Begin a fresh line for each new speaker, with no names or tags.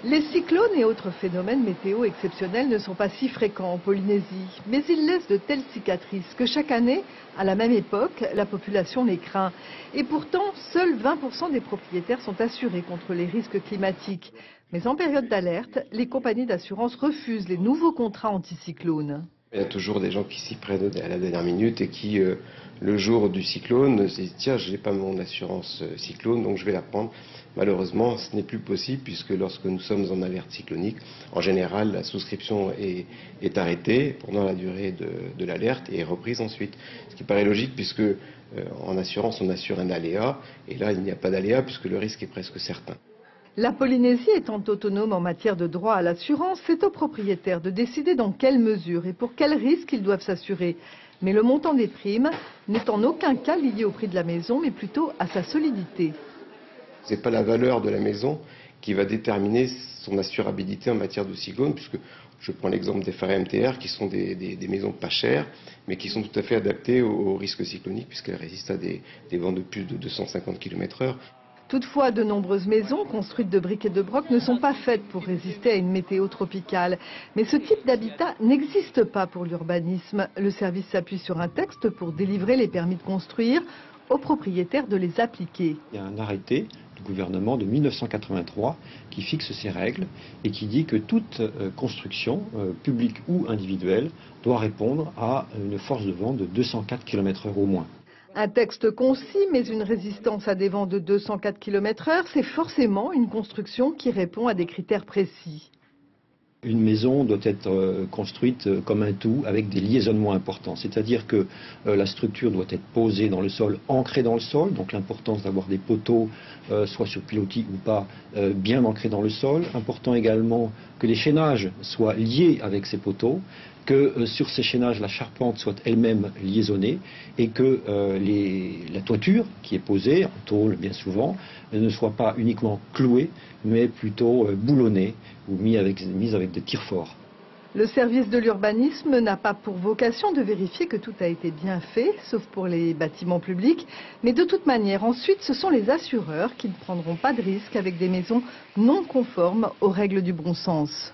Les cyclones et autres phénomènes météo exceptionnels ne sont pas si fréquents en Polynésie, mais ils laissent de telles cicatrices que chaque année, à la même époque, la population les craint. Et pourtant, seuls 20% des propriétaires sont assurés contre les risques climatiques. Mais en période d'alerte, les compagnies d'assurance refusent les nouveaux contrats anticyclones.
Il y a toujours des gens qui s'y prennent à la dernière minute et qui, le jour du cyclone, se disent « Tiens, je n'ai pas mon assurance cyclone, donc je vais la prendre ». Malheureusement, ce n'est plus possible puisque lorsque nous sommes en alerte cyclonique, en général, la souscription est arrêtée pendant la durée de l'alerte et est reprise ensuite. Ce qui paraît logique puisque en assurance, on assure un aléa et là, il n'y a pas d'aléa puisque le risque est presque certain.
La Polynésie étant autonome en matière de droit à l'assurance, c'est aux propriétaires de décider dans quelle mesure et pour quels risques ils doivent s'assurer. Mais le montant des primes n'est en aucun cas lié au prix de la maison, mais plutôt à sa solidité.
Ce n'est pas la valeur de la maison qui va déterminer son assurabilité en matière de cyclone, puisque je prends l'exemple des phares MTR qui sont des maisons pas chères, mais qui sont tout à fait adaptées aux risques cycloniques, puisqu'elles résistent à des vents de plus de 250 km/h.
Toutefois, de nombreuses maisons construites de briques et de broc ne sont pas faites pour résister à une météo tropicale. Mais ce type d'habitat n'existe pas pour l'urbanisme. Le service s'appuie sur un texte pour délivrer les permis de construire aux propriétaires de les appliquer.
Il y a un arrêté du gouvernement de 1983 qui fixe ces règles et qui dit que toute construction, publique ou individuelle, doit répondre à une force de vent de 204 km/h au moins.
Un texte concis, mais une résistance à des vents de 204 km/h, c'est forcément une construction qui répond à des critères précis.
Une maison doit être construite comme un tout avec des liaisonnements importants. C'est-à-dire que la structure doit être posée dans le sol, ancrée dans le sol. Donc l'importance d'avoir des poteaux, soit sur pilotis ou pas, bien ancrés dans le sol. Important également que les chaînages soient liés avec ces poteaux, que sur ces chaînages la charpente soit elle-même liaisonnée et que la toiture qui est posée, en tôle bien souvent, ne soit pas uniquement clouée, mais plutôt boulonnée ou mise avec des tire forts.
Le service de l'urbanisme n'a pas pour vocation de vérifier que tout a été bien fait, sauf pour les bâtiments publics. Mais de toute manière, ensuite, ce sont les assureurs qui ne prendront pas de risques avec des maisons non conformes aux règles du bon sens.